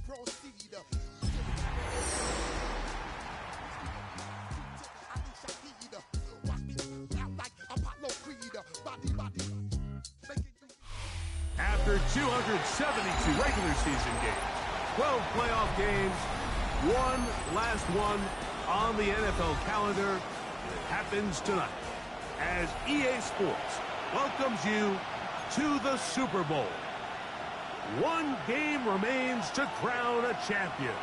After 272 regular season games, 12 playoff games, one last one on the NFL calendar, and it happens tonight as EA Sports welcomes you to the Super Bowl. One game remains to crown a champion.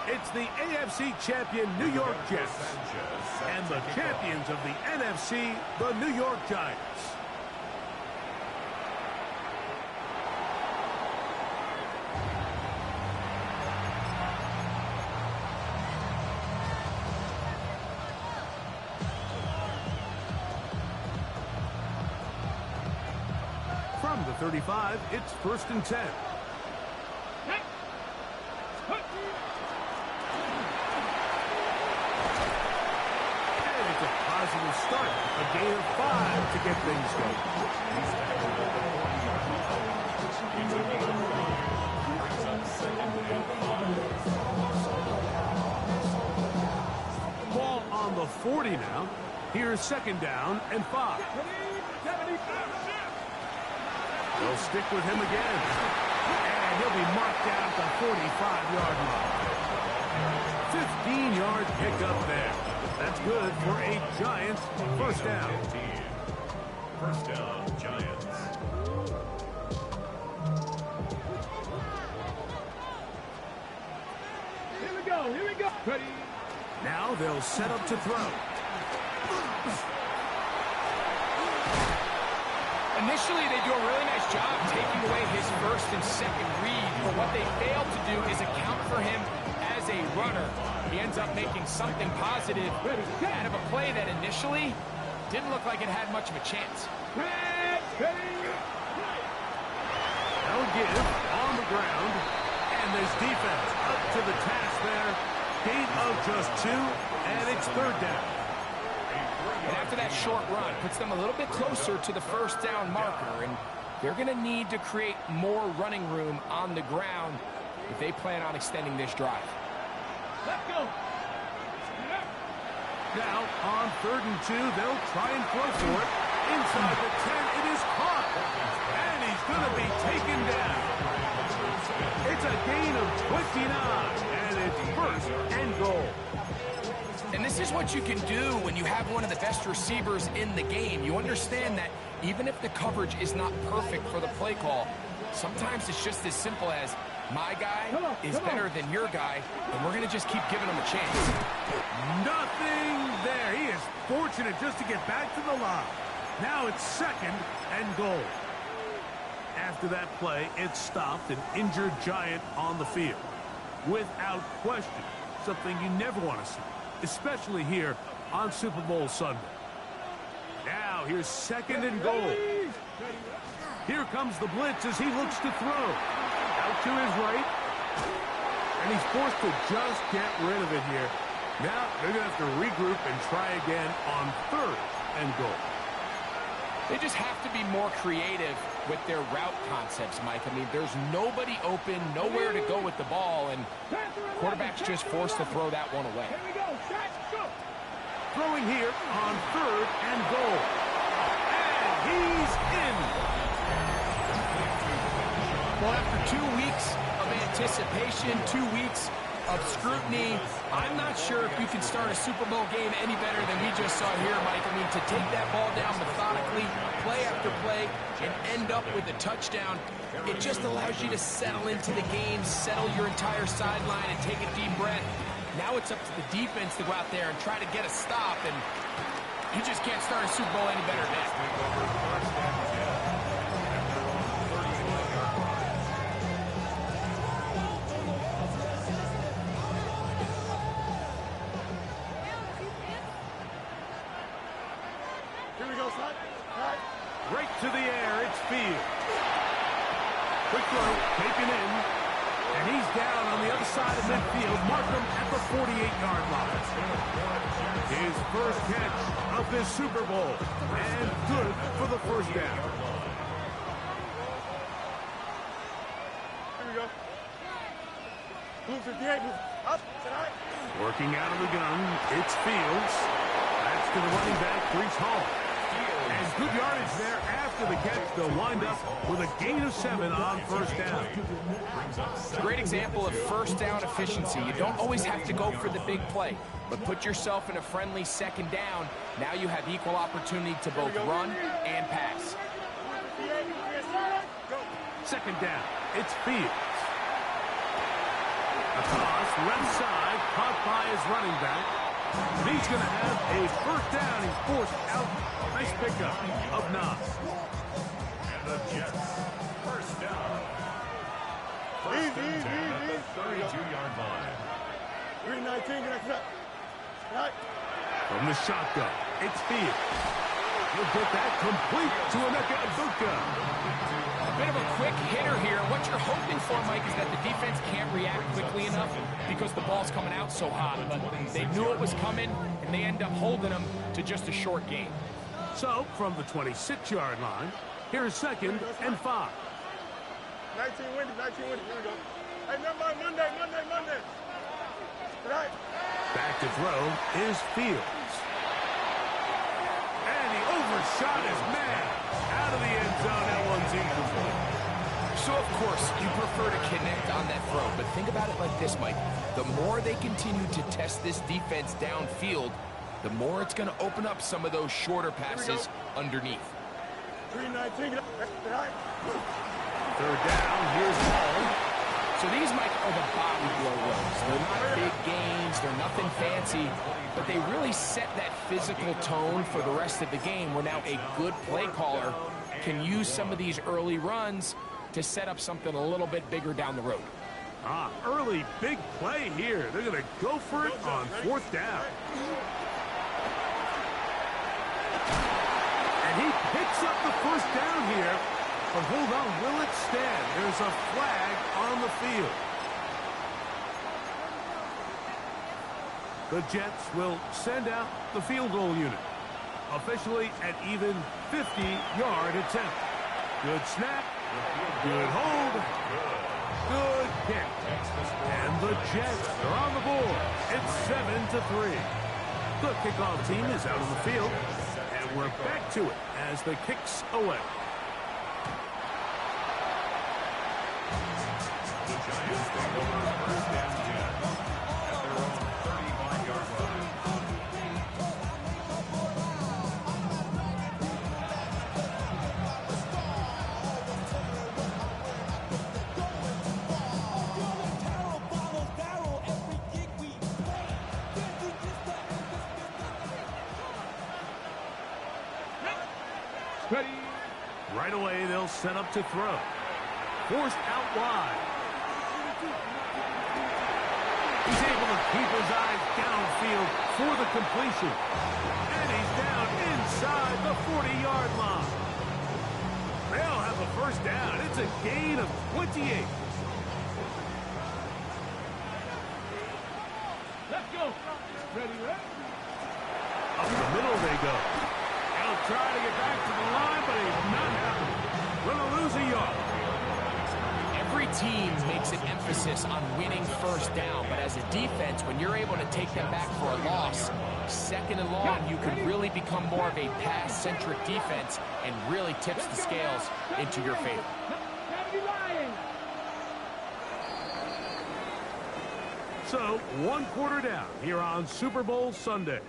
It's the AFC champion New York Jets and the champions of the NFC, the New York Giants. From the 35, it's 1st and 10. Positive start, a gain of 5 to get things going. Ball on the 40 now. Here's 2nd down and 5. They'll stick with him again. And he'll be marked down at the 45-yard line. 15-yard pickup there. That's good for a Giants first down. First down, Giants. Here we go. Ready. Now they'll set up to throw. Initially, they do a really nice job taking away his 1st and 2nd read, but what they fail to do is account for him as a runner. He ends up making something positive out of a play that initially didn't look like it had much of a chance. They'll give on the ground, and this defense up to the task there. Gain of just 2, and it's 3rd down. And after that short run, puts them a little bit closer to the 1st down marker, and they're going to need to create more running room on the ground if they plan on extending this drive. Let's go. Now, on 3rd and 2, they'll try and throw for it. Inside the 10, it is caught. And he's going to be taken down. It's a gain of 29, and it's 1st and goal. And this is what you can do when you have one of the best receivers in the game. You understand that even if the coverage is not perfect for the play call, sometimes it's just as simple as, my guy is better than your guy, and we're going to just keep giving him a chance. Nothing there. He is fortunate just to get back to the line. Now it's 2nd and goal. After that play, it stopped an injured Giant on the field. Without question, something you never want to see, especially here on Super Bowl Sunday. Now here's 2nd and goal. Here comes the blitz as he looks to throw. Out to his right. And he's forced to just get rid of it here. Now they're going to have to regroup and try again on 3rd and goal. They just have to be more creative with their route concepts, Mike. I mean, there's nobody open, nowhere to go with the ball, and quarterback's just forced to throw that one away. Here we go. Go. Throwing here on 3rd and goal. And he's in. Well, after 2 weeks of anticipation, 2 weeks of scrutiny, I'm not sure if you can start a Super Bowl game any better than we just saw here, Mike. I mean, to take that ball down methodically, play after play, and end up with a touchdown, it just allows you to settle into the game, settle your entire sideline, and take a deep breath. Now it's up to the defense to go out there and try to get a stop, and you just can't start a Super Bowl any better than that. Right to the air, it's Field. Quick throw, taken in, and he's down on the other side of midfield. Mark him at the 48-yard line. His first catch of this Super Bowl, and good for the 1st down. Here we go. Move 58, move. Up, tonight. Working out of the gun, it's Fields. That's to the running back, Brees Hall. And good yardage there after the catch. They'll wind up with a gain of 7 on first down. Great example of first down efficiency. You don't always have to go for the big play, but put yourself in a friendly second down. Now you have equal opportunity to both run and pass. Second down, it's Fields. Across, left side, caught by his running back. And he's going to have a first down. He's forced out. Nice pickup of Nas. And the Jets, first down. First and 10 at the 32-yard line. 319, get that. Right. From the shotgun, it's Fields. He'll get that complete to Emeka Egbuka. A bit of a quick hitter here. What you're hoping for, Mike, is that the defense can't react quickly enough because the ball's coming out so hot. But they knew it was coming, and they end up holding them to just a short gain. So, from the 26-yard line, here's 2nd and 5. 19 windy, 19 windy. Here we go. Hey, never mind. Monday. Right. Back to throw is Fields. And he overshot his man. Out of the end zone, that one's incomplete. So, of course, you prefer to connect on that throw, but think about it like this, Mike. The more they continue to test this defense downfield, the more it's going to open up some of those shorter passes underneath. 319, right. Third down, here's Hall. So these, Mike, are the bottom blow runs. They're not big gains, they're nothing fancy, but they really set that physical tone for the rest of the game where now a good play caller can use some of these early runs to set up something a little bit bigger down the road. Early big play here. They're going to go for it on 4th down. And he picks up the first down here. But hold on, will it stand? There's a flag on the field. The Jets will send out the field goal unit. Officially an even 50-yard attempt. Good snap. Good hold. Good kick. And the Jets are on the board. It's 7-3. The kickoff team is out on the field. And we're back to it as the kicks away. The Giants take over first and 10 at their own 35-yard line. Ready. Right away, they'll set up to throw. Forced out wide. He's able to keep his eyes downfield for the completion. And he's down inside the 40-yard line. They'll have a first down. It's a gain of 28. Let's go. Ready. Up the middle they go. He'll try to get back to the line, but he's not happening. Going to lose a yard. Every team makes an emphasis on winning first down, but as a defense, when you're able to take them back for a loss, 2nd and long, you can really become more of a pass-centric defense and really tips the scales into your favor. So, 1 quarter down here on Super Bowl Sunday.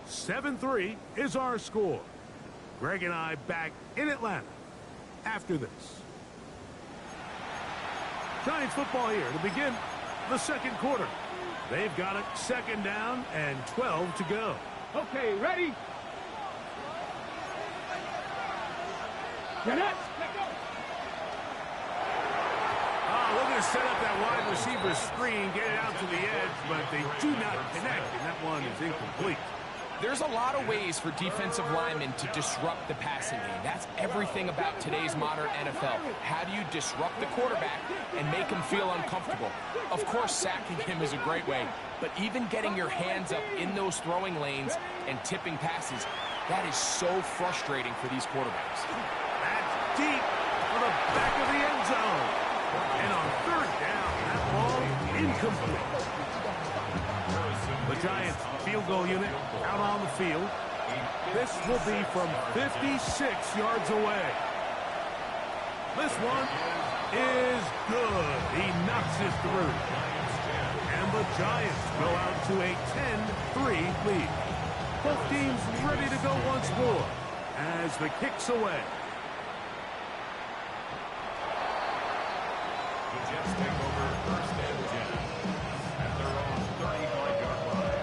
7-3 is our score. Greg and I back in Atlanta after this. Giants football here to begin the 2nd quarter. They've got it 2nd down and 12 to go. Okay, ready. Get it. Looking to set up that wide receiver screen, get it out to the edge, but they do not connect, and that one is incomplete. There's a lot of ways for defensive linemen to disrupt the passing game. That's everything about today's modern NFL. How do you disrupt the quarterback and make him feel uncomfortable? Of course, sacking him is a great way, but even getting your hands up in those throwing lanes and tipping passes, that is so frustrating for these quarterbacks. That's deep for the back of the end zone. And on 3rd down, that ball incomplete. The Giants field goal unit out on the field. This will be from 56 yards away. This one is good. He knocks it through. And the Giants go out to a 10-3 lead. Both teams ready to go once more as the kick's away. The Jets take over first and 10 at their own 35-yard line.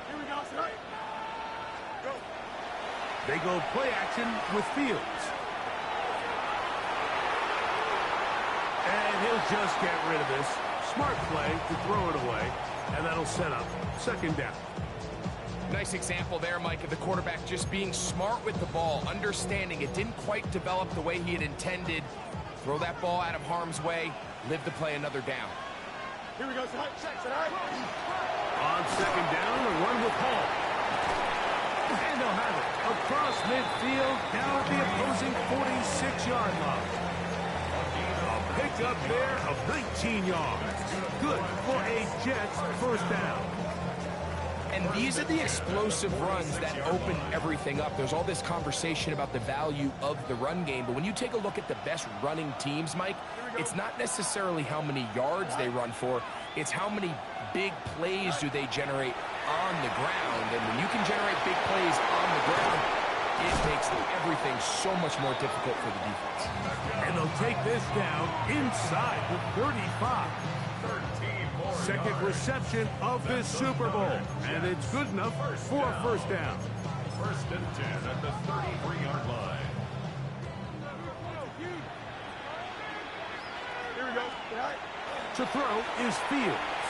Here we go, tonight. Go. They go play action with Fields. And he'll just get rid of this. Smart play to throw it away. And that'll set up second down. Nice example there, Mike, of the quarterback just being smart with the ball, understanding it didn't quite develop the way he had intended. Throw that ball out of harm's way, live to play another down. Here we go, tonight. Tonight. On second down, a run with Hall. And they'll have it across midfield, down at the opposing 46-yard line. A pickup there of 19 yards. Good for a Jets first down. And these are the explosive runs that open everything up. There's all this conversation about the value of the run game, but when you take a look at the best running teams, Mike, it's not necessarily how many yards they run for, it's how many big plays do they generate on the ground. And when you can generate big plays on the ground, it makes everything so much more difficult for the defense. And they'll take this down inside the 35. Second reception of this Super Bowl, and it's good enough for a first down. First and 10 at the 33-yard line. Here we go. Tonight. To throw is Fields.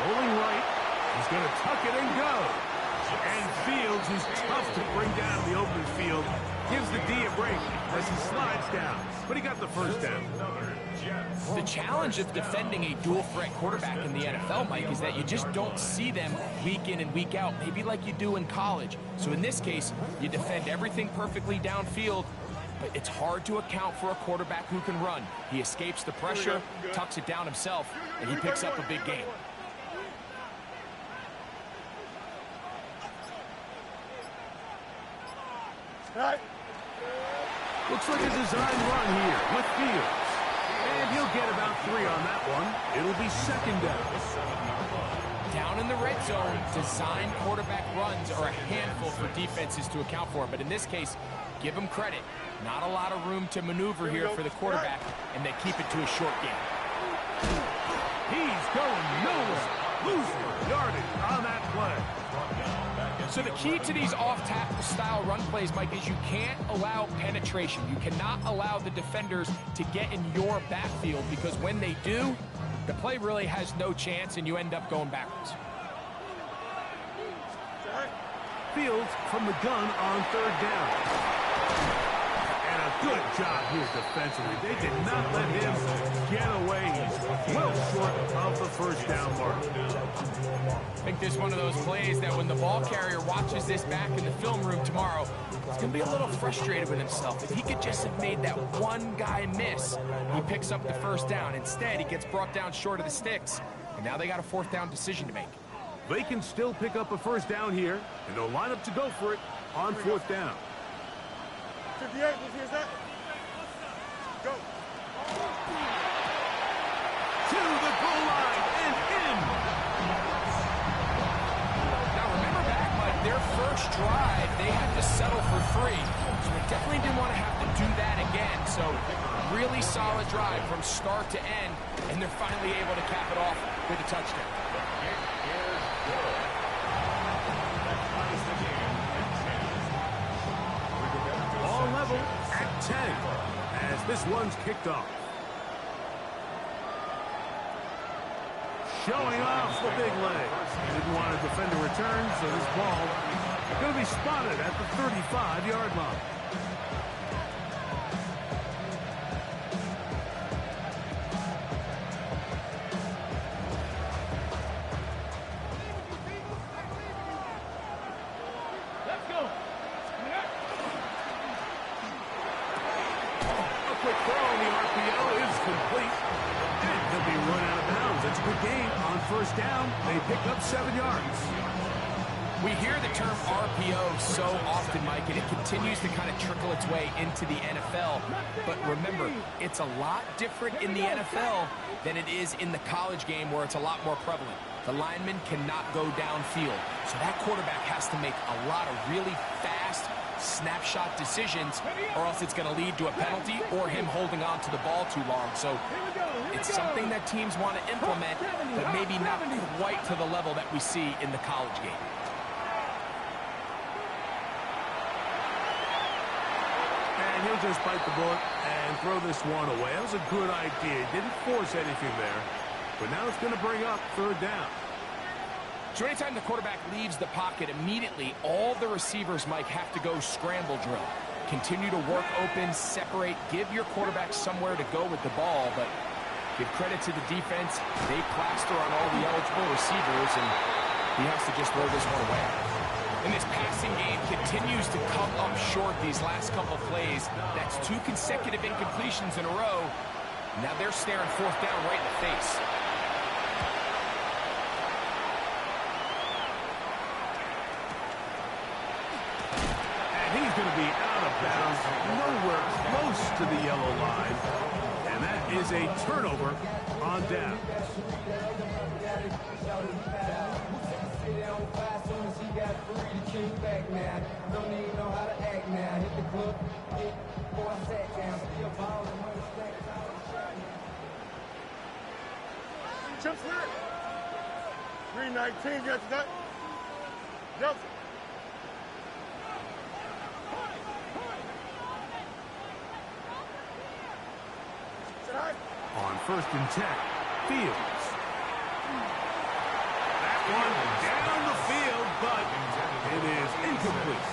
Rolling right. He's going to tuck it and go. And Fields, who's tough to bring down the open field, gives the D a break as he slides down. But he got the first down. The challenge of defending a dual-threat quarterback in the NFL, Mike, is that you just don't see them week in and week out, maybe like you do in college. So in this case, you defend everything perfectly downfield, but it's hard to account for a quarterback who can run. He escapes the pressure, tucks it down himself, and he picks up a big gain. Tonight. Looks like a design run here with Fields. And he'll get about 3 on that one. It'll be second down. Down in the red zone, design quarterback runs are a handful for defenses to account for. But in this case, give them credit. Not a lot of room to maneuver here for the quarterback, and they keep it to a short game. He's going nowhere. Losing yardage on that play. So the key to these off-tackle style run plays, Mike, is you can't allow penetration. You cannot allow the defenders to get in your backfield, because when they do, the play really has no chance and you end up going backwards. Fields from the gun on third down. And a good job here defensively. They did not let him get away. He's well short of the first down mark. I think this is one of those plays that when the ball carrier watches this back in the film room tomorrow, he's going to be a little frustrated with himself. If he could just have made that one guy miss, he picks up the first down. Instead, he gets brought down short of the sticks, and now they got a fourth down decision to make. They can still pick up a first down here, and they'll line up to go for it on fourth down. 58, here's that. Go. To the goal line and in. Now remember back, Mike, their first drive, they had to settle for 3. So they definitely didn't want to have to do that again. So really solid drive from start to end, and they're finally able to cap it off with a touchdown. All level at 10 as this one's kicked off. Showing off the big leg. Didn't want to defend a return, so this ball going to be spotted at the 35-yard line. first down. They pick up 7 yards. We hear the term RPO so often, Mike, and it continues to kind of trickle its way into the NFL. But remember, it's a lot different in the NFL than it is in the college game where it's a lot more prevalent. The lineman cannot go downfield. So that quarterback has to make a lot of really fast snapshot decisions, or else it's going to lead to a penalty or him holding on to the ball too long. So it's something that teams want to implement, but maybe not quite to the level that we see in the college game. And he'll just bite the bullet and throw this one away. That was a good idea. Didn't force anything there, but now it's going to bring up 3rd down. So anytime the quarterback leaves the pocket, immediately all the receivers, Mike, have to go scramble drill. Continue to work open, separate, give your quarterback somewhere to go with the ball, but give credit to the defense. They plaster on all the eligible receivers, and he has to just throw this one away. And this passing game continues to come up short these last couple plays. That's 2 consecutive incompletions in a row. Now they're staring 4th down right in the face. Going to be out of bounds, nowhere close to the yellow line, and that is a turnover on down. Chip snap. 319 gets that. Jump. On 1st and 10, Fields. That one down the field, but it is incomplete.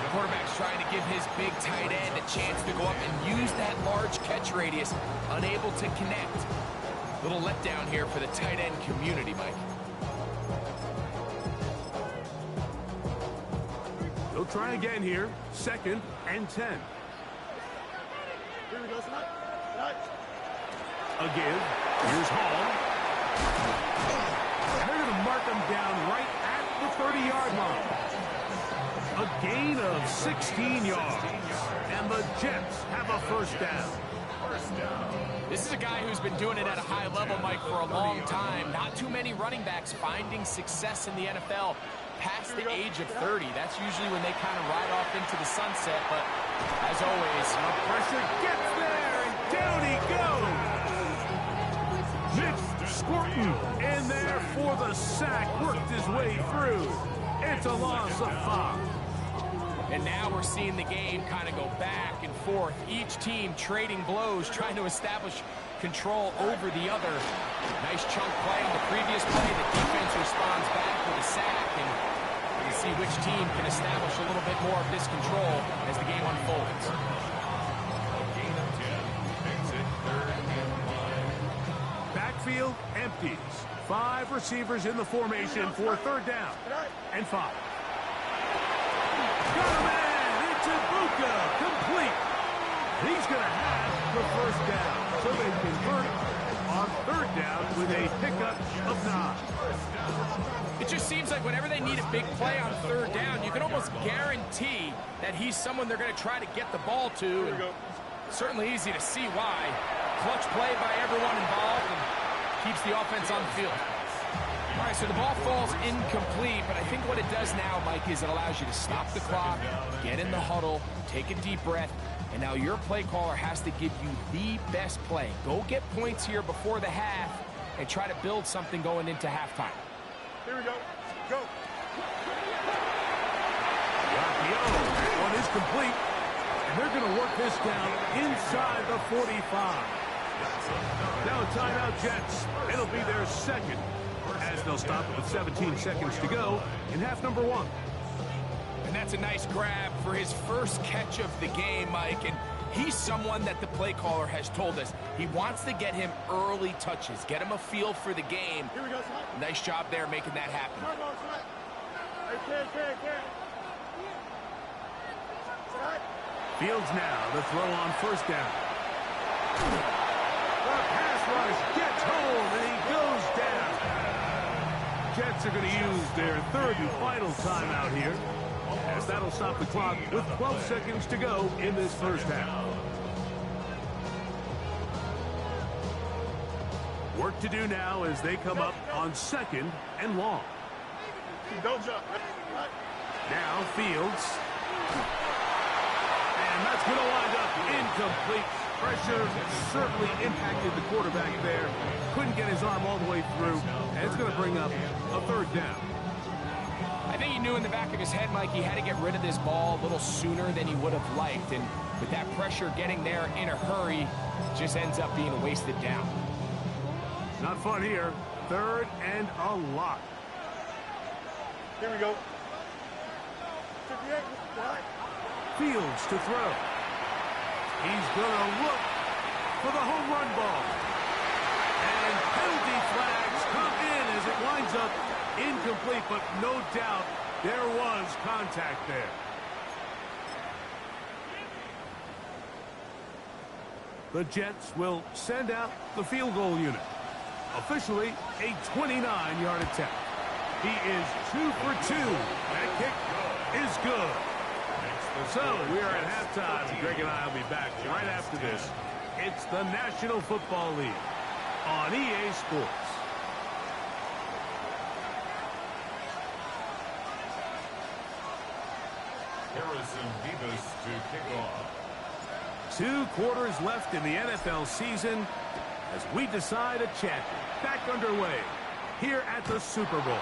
The quarterback's trying to give his big tight end a chance to go up and use that large catch radius, unable to connect. Little letdown here for the tight end community, Mike. They'll try again here, 2nd and 10. Here we go, tonight. A give. Here's Hall. And they're going to mark them down right at the 30-yard line. A gain of 16 yards. And the Jets have a 1st down. This is a guy who's been doing it at a high level, Mike, for a long time. Not too many running backs finding success in the NFL past the age of 30. That's usually when they kind of ride off into the sunset. But as always, the pressure gets there, and down he goes. Mitch Squirtin in there for the sack, worked his way through. It's a loss of 5. And now we're seeing the game kind of go back and forth. Each team trading blows, trying to establish control over the other. Nice chunk play on the previous play. The defense responds back with a sack, and you see which team can establish a little bit more of this control as the game unfolds. Backfield empties. 5 receivers in the formation for 3rd down and 5. Got a man. It's Ibuka. Complete. He's going to have the 1st down. So they convert on 3rd down with a pickup of 9. It just seems like whenever they need a big play on 3rd down, you can almost guarantee that he's someone they're going to try to get the ball to. And certainly easy to see why. Clutch play by everyone involved and keeps the offense on the field. All right, so the ball falls incomplete, but I think what it does now, Mike, is it allows you to stop the clock, get in the huddle, take a deep breath, and now your play caller has to give you the best play. Go get points here before the half and try to build something going into halftime. Here we go. Go. That one is complete, and they're going to work this down inside the 45. Now a timeout, Jets. It'll be their 2nd, as they'll stop it with 17 seconds to go in half number 1. And that's a nice grab for his first catch of the game, Mike. And he's someone that the play caller has told us he wants to get him early touches, get him a feel for the game. Here we go, son. Nice job there making that happen. Come on, son. Hey, kid. Fields now the throw on 1st down. The pass rush gets home, and he goes down. Jets are going to use their third and final timeout here, as that'll stop the clock with 12 seconds to go in this first half. Work to do now as they come up on 2nd and long. Don't jump. Now Fields. And that's going to wind up incomplete. Pressure certainly impacted the quarterback there. Couldn't get his arm all the way through. And it's going to bring up a 3rd down. I think he knew in the back of his head, Mike, he had to get rid of this ball a little sooner than he would have liked. And with that pressure getting there in a hurry, just ends up being a wasted down. Not fun here. 3rd and a lot. Here we go. 58. Fields to throw. He's going to look for the home run ball. And penalty flags come in as it winds up incomplete, but no doubt there was contact there. The Jets will send out the field goal unit. Officially a 29-yard attempt. He is 2 for 2. That kick is good. So we are at halftime. Greg and I will be back right after this. It's the National Football League on EA Sports. Harrison Davis to kick off. 2 quarters left in the NFL season as we decide a champion. Back underway here at the Super Bowl.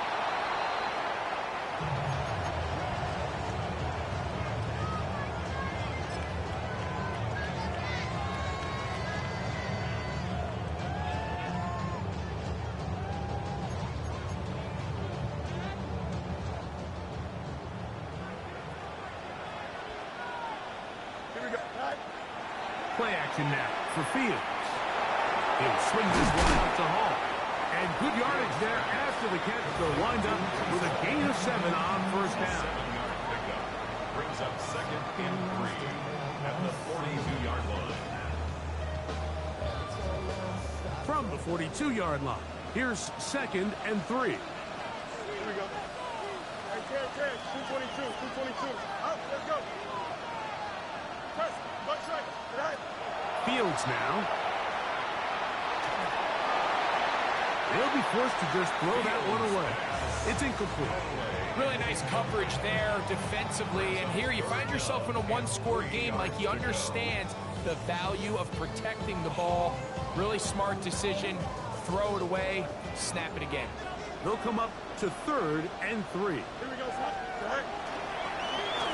Play action now for Fields. He'll swing this one out to Hall. And good yardage there after the catch. They'll wind up with a gain of 7 on 1st down. 7-yard pickup. Brings up 2nd and 3 at the 42-yard line. From the 42-yard line, here's 2nd and 3. Here we go. Hey, 222. Up, let's go. Press, butt strike. Fields now. They'll be forced to just throw that one away. It's incomplete. Really nice coverage there defensively. And here you find yourself in a 1-score game. Like, he understands the value of protecting the ball. Really smart decision. Throw it away. Snap it again. They'll come up to 3rd and 3. Here we go, son.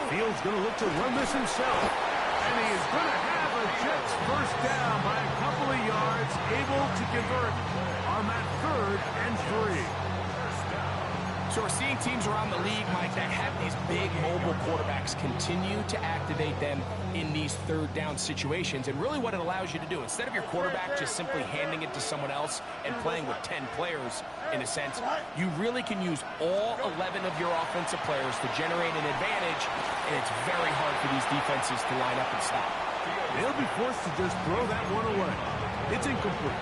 Fields going to look to run this himself. And he is going to have a Jets 1st down by a couple of yards, able to convert on that 3rd and 3. So we're seeing teams around the league, Mike, that have these big mobile quarterbacks continue to activate them in these 3rd down situations. And really what it allows you to do, instead of your quarterback just simply handing it to someone else and playing with 10 players, in a sense, you really can use all 11 of your offensive players to generate an advantage, and it's very hard for these defenses to line up and stop. They'll be forced to just throw that one away. It's incomplete.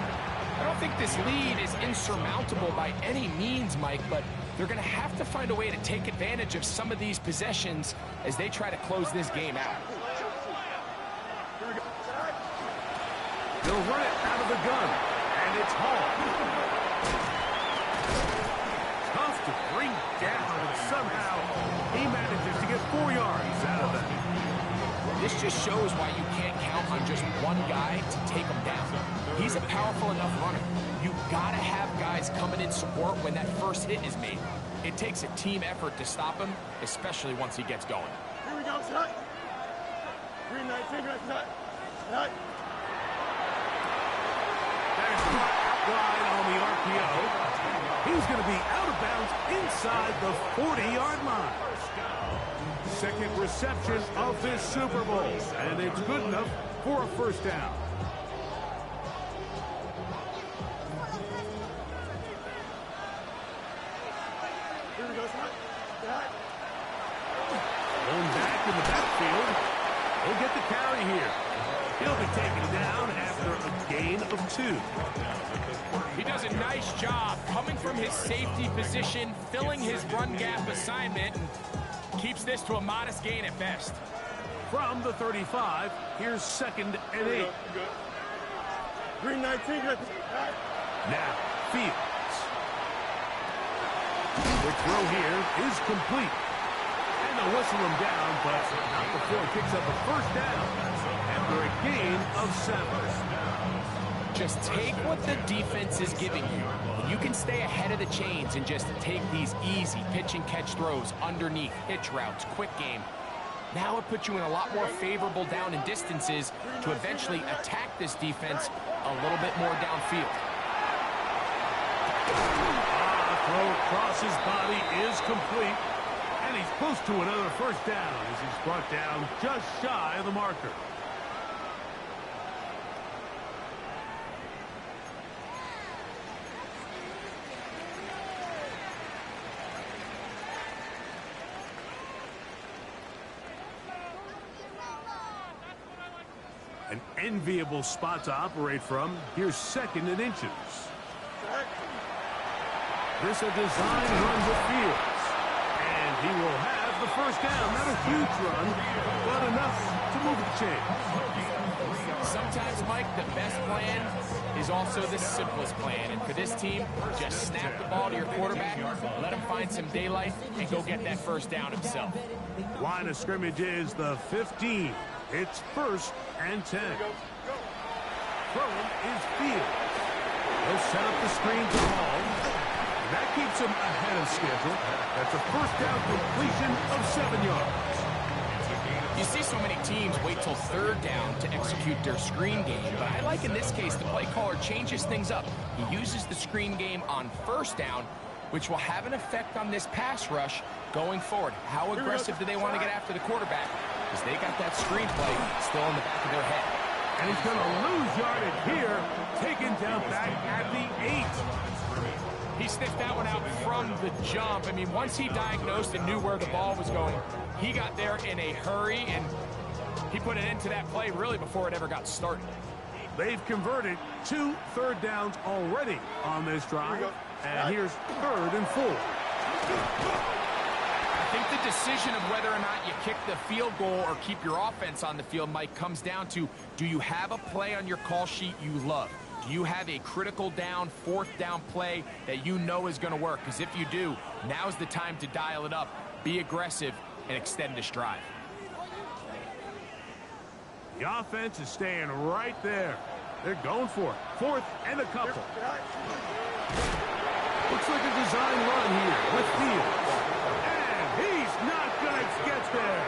I don't think this lead is insurmountable by any means, Mike, but they're going to have to find a way to take advantage of some of these possessions as they try to close this game out. They'll run it out of the gun, and it's Hall. Tough to bring down, and somehow he manages to get 4 yards out of that. This just shows why you can't count on just one guy to take him down. He's a powerful enough runner. You've got to have guys coming in support when that first hit is made. It takes a team effort to stop him, especially once he gets going. Here we go, son. 319, right. There's one out wide on the RPO. He's going to be out of bounds inside the 40-yard line. 2nd reception of this Super Bowl, and it's good enough for a 1st down. Here we go, son. Going back in the backfield. He'll get the carry here. He'll be taken down after a gain of 2. He does a nice job coming from his safety position, filling his run gap assignment, and keeps this to a modest gain at best. From the 35, here's 2nd and 8. Green 19. Now, Fields. The throw here is complete. And they'll whistle him down, but not before he picks up a first down after a gain of 7. Just take what the defense is giving you. You can stay ahead of the chains and just take these easy pitch and catch throws underneath, hitch routes, quick game. Now it puts you in a lot more favorable down and distances to eventually attack this defense a little bit more downfield. Throw across his body is complete. And he's close to another first down as he's brought down just shy of the marker. An enviable spot to operate from. Here's 2nd and inches. This a design run with Fields. And he will have the first down. Not a huge run, but enough to move the chains. Sometimes, Mike, the best plan is also the simplest plan. And for this team, just snap the ball to your quarterback, let him find some daylight, and go get that first down himself. Line of scrimmage is the 15. It's 1st and 10. Throwing is Fields. He'll set up the screen to Hall. That keeps him ahead of schedule. That's a first down completion of 7 yards. You see so many teams wait till 3rd down to execute their screen game, but I like in this case the play caller changes things up. He uses the screen game on 1st down, which will have an effect on this pass rush going forward. How aggressive do they want to get after the quarterback? Because they got that screen play still in the back of their head. And he's going to lose yardage here, taken down back at the 8. He sniffed that one out from the jump. I mean, once he diagnosed and knew where the ball was going, he got there in a hurry, and he put an end to that play really before it ever got started. They've converted 2 third downs already on this drive. And here's 3rd and 4. I think the decision of whether or not you kick the field goal or keep your offense on the field, Mike, comes down to, do you have a play on your call sheet you love? Do you have a critical down, 4th down play that you know is going to work? Because if you do, now's the time to dial it up, be aggressive, and extend this drive. The offense is staying right there. They're going for it. 4th and a couple. Looks like a design run here with Fields. And he's not going to get there.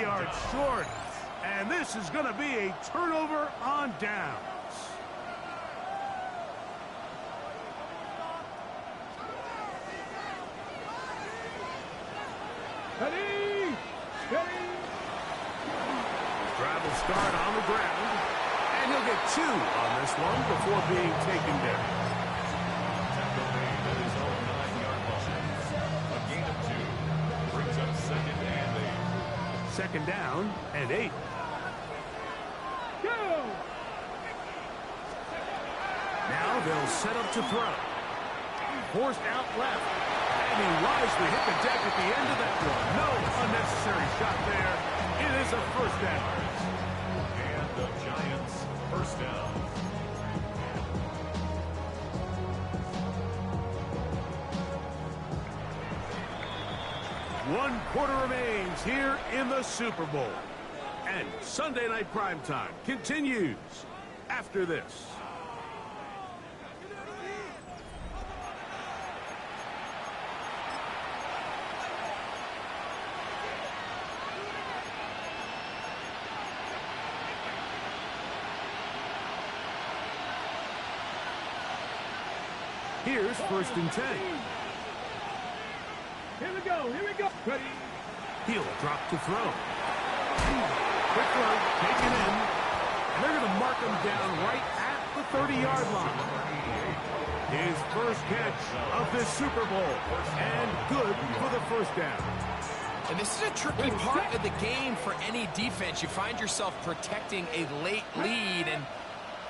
Yards short, and this is going to be a turnover on downs. Steady! Steady! Drive will start on the ground, and he'll get 2 on this one before being taken down. That is all 9-yard line. A gain of 2 brings up 2nd and 8. 2nd down and 8. Go! Now they'll set up to throw. Forced out left. And he wisely hit the deck at the end of that one. No unnecessary shot there. It is a first down. And the Giants, first down. One quarter remains here in the Super Bowl. And Sunday Night Primetime continues after this. Here's 1st and 10. Here we go. Here we go. Ready. He'll drop to throw. Quick throw, taken in. And they're going to mark him down right at the 30-yard line. His first catch of this Super Bowl. And good for the first down. And this is a tricky part of the game for any defense. You find yourself protecting a late lead, and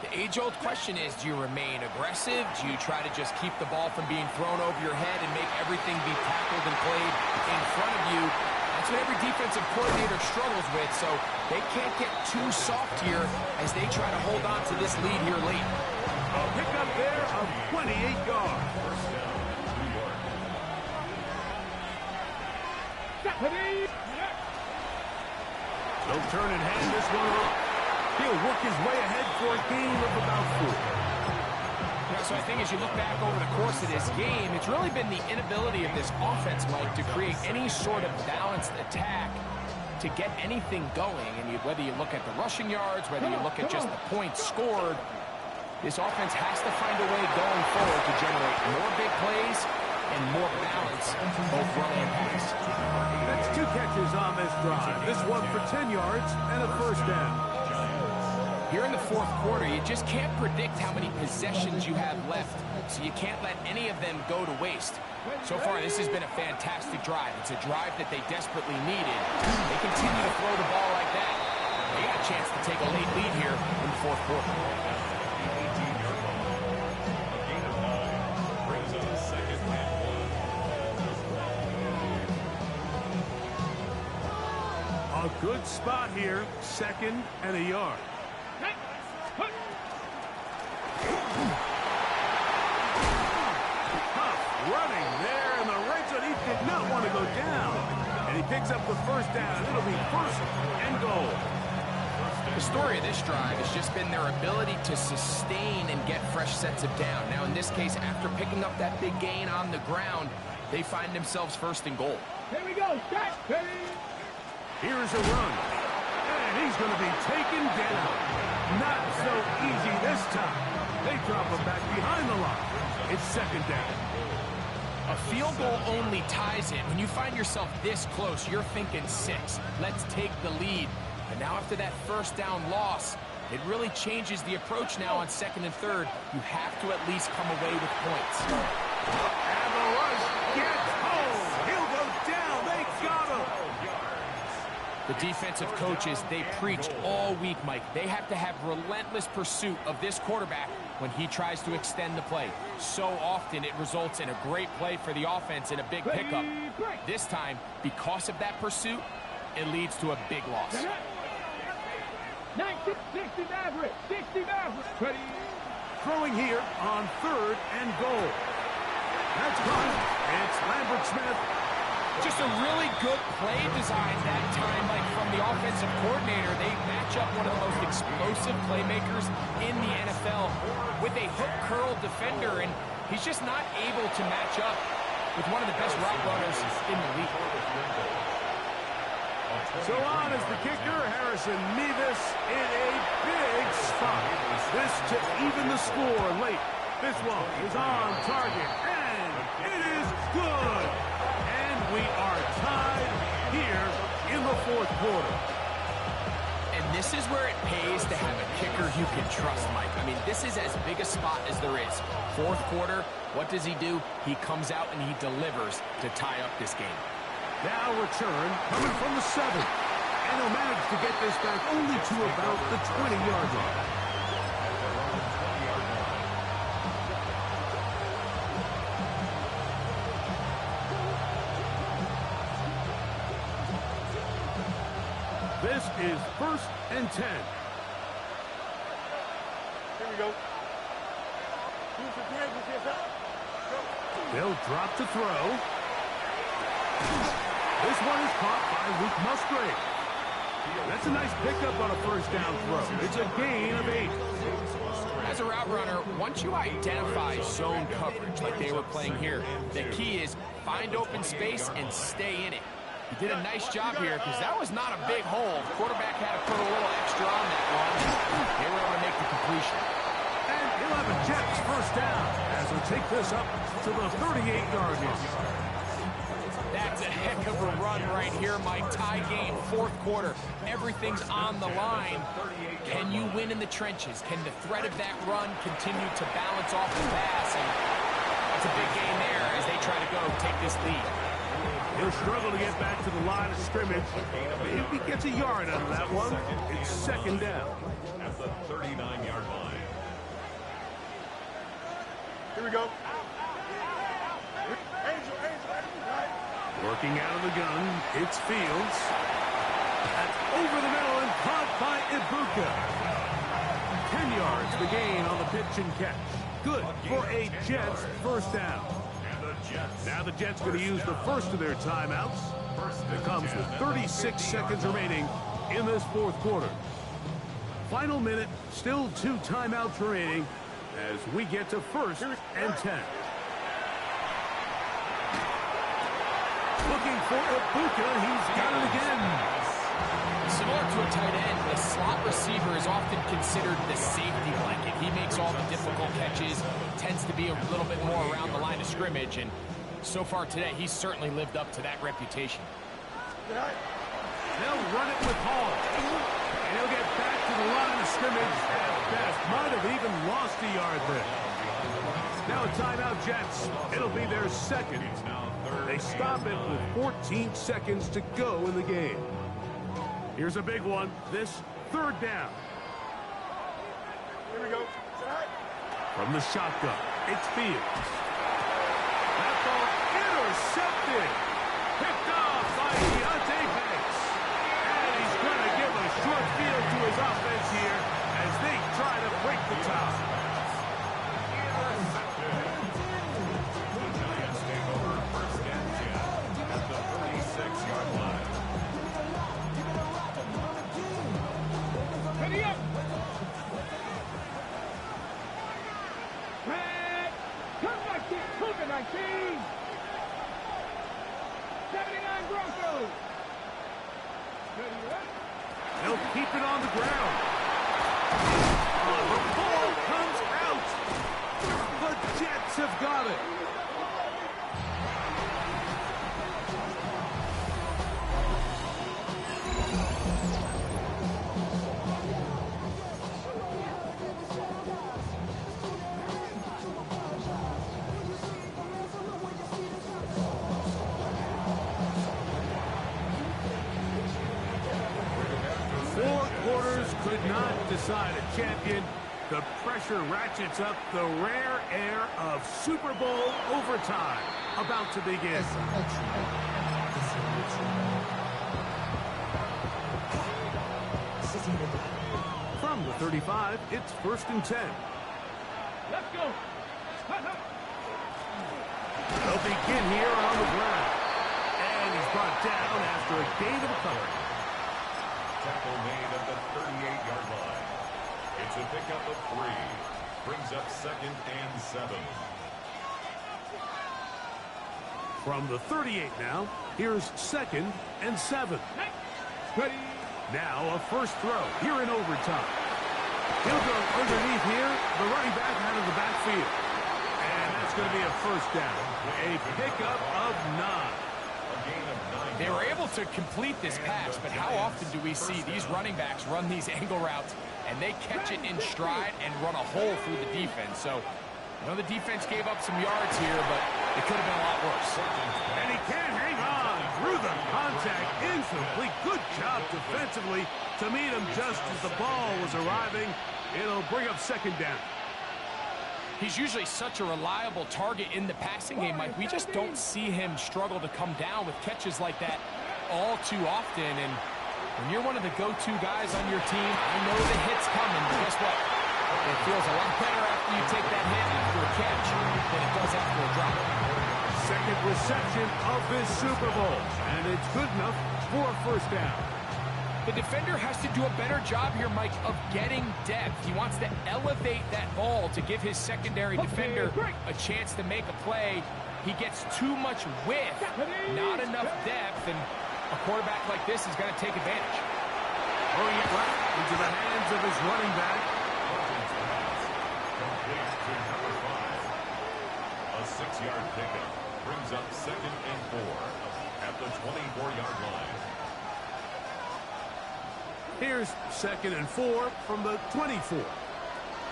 the age-old question is, do you remain aggressive? Do you try to just keep the ball from being thrown over your head and make everything be tackled and played in front of you? That's what every defensive coordinator struggles with, so they can't get too soft here as they try to hold on to this lead here late. A pickup there of 28 yards. He'll turn and hand this one off. He'll work his way ahead for a gain of about 4. Yeah, so I think as you look back over the course of this game, it's really been the inability of this offense, Mike, to create any sort of balanced attack to get anything going. And whether you look at the rushing yards, whether you look at just the points scored, this offense has to find a way going forward to generate more big plays and more balance, both running and pass. That's 2 catches on this drive. This one for 10 yards and a first down. Here in the fourth quarter, you just can't predict how many possessions you have left, so you can't let any of them go to waste. So far, this has been a fantastic drive. It's a drive that they desperately needed. They continue to throw the ball like that. They got a chance to take a late lead here in the fourth quarter. A good spot here, 2nd and a yard. Tough running there in the red zone. He did not want to go down. And he picks up the first down. It'll be 1st and goal. The story of this drive has just been their ability to sustain and get fresh sets of down. Now, in this case, after picking up that big gain on the ground, they find themselves 1st and goal. Here we go. Here's a run. And he's going to be taken down. Not so easy this time. They drop him back behind the line. It's 2nd down. A field goal only ties it. When you find yourself this close, you're thinking 6. Let's take the lead. And now after that first down loss, it really changes the approach now on 2nd and 3rd. You have to at least come away with points. And the rush gets home. He'll go down. They got him. The defensive coaches, they preached all week, Mike. They have to have relentless pursuit of this quarterback when he tries to extend the play. So often it results in a great play for the offense and a big pickup. This time, because of that pursuit, it leads to a big loss. 60 Maverick. Throwing here on 3rd and goal. That's caught. It's Lambert Smith. Just a really good play design that time, like from the offensive coordinator. They match up one of the most explosive playmakers in the NFL with a hook curl defender, and he's just not able to match up with one of the best route runners in the league. So on is the kicker, Harrison Mevis, in a big spot. This to even the score late. This one is on target, and it is good. We are tied here in the fourth quarter. And this is where it pays to have a kicker you can trust, Mike. I mean, this is as big a spot as there is. Fourth quarter, what does he do? He comes out and he delivers to tie up this game. Now return coming from the 7. And he'll manage to get this back only to about the 20-yard line. This is 1st and 10. Here we go. They'll drop to throw. This one is caught by Luke Musgrave. That's a nice pickup on a first down throw. It's a gain of 8. As a route runner, once you identify zone coverage like they were playing here, the key is find open space and stay in it. He did a nice job here because that was not a big hole. The quarterback had to put a little extra on that one. They were able to make the completion. And he'll have a Jets first down as he'll take this up to the 38-yard line. That's a heck of a run right here, Mike. Tie game, fourth quarter. Everything's on the line. Can you win in the trenches? Can the threat of that run continue to balance off the pass? And that's a big gain there as they try to go take this lead. He'll struggle to get back to the line of scrimmage. If he gets a yard out of that one, it's second down. At the 39-yard line. Here we go. Angel, right? Working out of the gun, it's Fields. That's over the middle and caught by Ibuka. 10 yards the gain on the pitch and catch. Good for a Jets first down. Now the Jets going to use the first of their timeouts. It comes with 36 seconds remaining in this fourth quarter. Final minute, still 2 timeouts remaining as we get to first and 10. Looking for Ibuka. He's got it again. Similar to a tight end, the slot receiver is often considered the safety blanket. He makes all the difficult catches, tends to be a little bit more around the line of scrimmage, and so far today, he's certainly lived up to that reputation. They'll run it with Hall. And he'll get back to the line of scrimmage at best. Might have even lost a yard there. Now a timeout, Jets. It'll be their second. They stop it with 14 seconds to go in the game. Here's a big one. This third down. Here we go. From the shotgun, it's Fields. That ball intercepted. Picked off by Deontay Banks. And he's going to give a short field to his offense here as they try to break the tie. They'll keep it on the ground. The ball comes out. The Jets have got it. Could not decide a champion. The pressure ratchets up. The rare air of Super Bowl overtime about to begin. From the 35, it's first and 10. Let's go. They'll begin here on the ground. And he's brought down after a gain of a couple. Tackle made at the 38-yard line. It's a pickup of 3. Brings up second and 7. From the 38 now, here's second and 7. Ready. Now a first throw here in overtime. He'll go underneath here, the running back out of the backfield. And that's going to be a first down. A pickup of 9. They were able to complete this pass, but how often do we see these running backs run these angle routes and they catch it in stride and run a hole through the defense? So, I know the defense gave up some yards here, but it could have been a lot worse. And he can't hang on through the contact. Incomplete. Good job defensively to meet him just as the ball was arriving. It'll bring up second down. He's usually such a reliable target in the passing game, Mike. We just don't see him struggle to come down with catches like that all too often. And when you're one of the go-to guys on your team, I know the hit's coming, but guess what? It feels a lot better after you take that hit after a catch than it does after a drop. Second reception of this Super Bowl, and it's good enough for a first down. The defender has to do a better job here, Mike, of getting depth. He wants to elevate that ball to give his secondary defender a chance to make a play. He gets too much width, not enough depth, and a quarterback like this is going to take advantage. Throwing it right into the hands of his running back. A 6-yard pickup brings up second and 4. at the 24-yard line. Here's 2nd and 4 from the 24.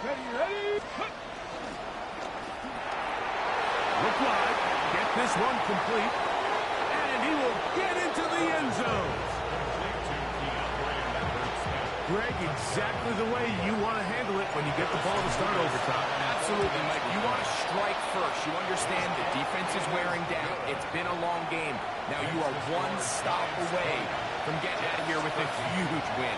Ready. Look wide. Get this one complete. And he will get into the end zone. Greg, exactly the way you want to handle it when you get the ball to start overtime. Absolutely, Mike. You want to strike first. You understand the defense is wearing down. It's been a long game. Now you are one stop away from getting out of here with a huge win.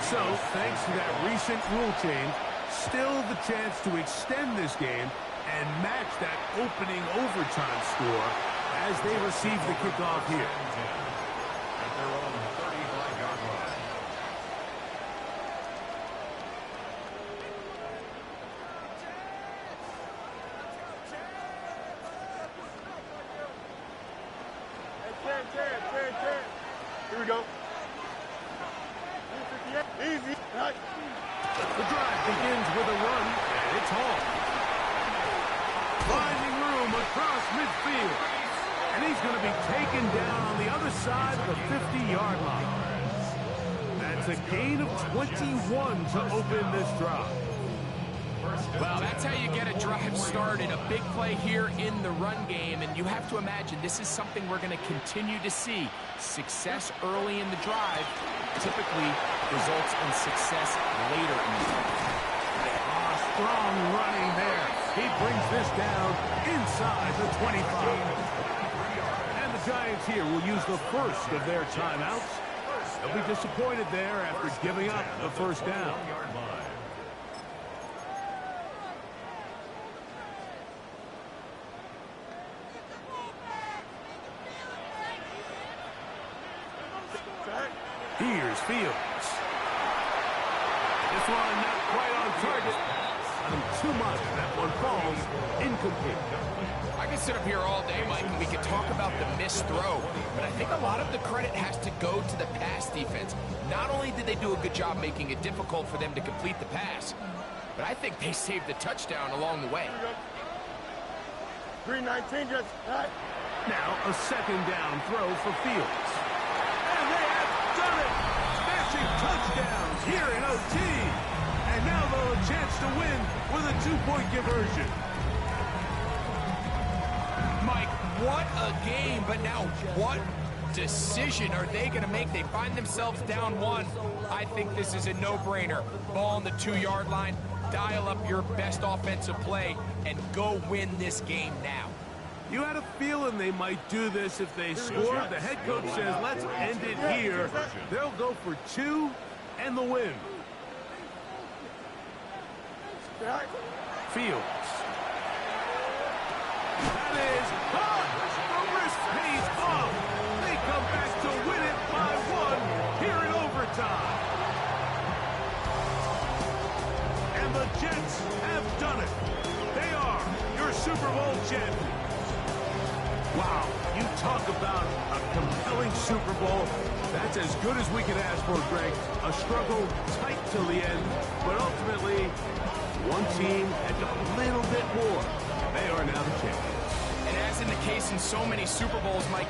So, thanks to that recent rule change, still the chance to extend this game and match that opening overtime score as they receive the kickoff here. At their own 35-yard line. Hey, 10. Here we go. Easy. Right. The drive begins with a run, and it's Hall. Finding room across midfield. And he's going to be taken down on the other side of the 50-yard line. That's a gain of 21 to open this drive. Well, that's how you get a drive started. A big play here in the run game, and you have to imagine this is something we're going to continue to see. Success early in the drive typically results in success later in the drive. Strong running there. He brings this down inside the 25. And the Giants here will use the first of their timeouts. They'll be disappointed there after giving up the first down. Here's Fields. This one not quite on target. Too much. That one falls incomplete. I can sit up here all day, Mike, and we can talk about the missed throw, but I think a lot of the credit has to go to the pass defense. Not only did they do a good job making it difficult for them to complete the pass, but I think they saved the touchdown along the way. 319 just right. Now a 2nd down throw for Fields. And they have done it! Smashing touchdowns here in OT. And now they'll have a chance to win with a 2-point conversion. Mike, what a game, but now what decision are they going to make? They find themselves down 1. I think this is a no-brainer. Ball on the 2-yard line, dial up your best offensive play, and go win this game now. You had a feeling they might do this if they scored. The head coach says, let's end it here. They'll go for 2 and the win. Fields. That is caught. The risk pays off. They come back to win it by 1 here in overtime. And the Jets have done it. They are your Super Bowl champions. Wow, you talk about a compelling Super Bowl. That's as good as we could ask for, Greg. A struggle tight till the end, but ultimately, one team had a little bit more. They are now the champions. And as in the case in so many Super Bowls, Mike,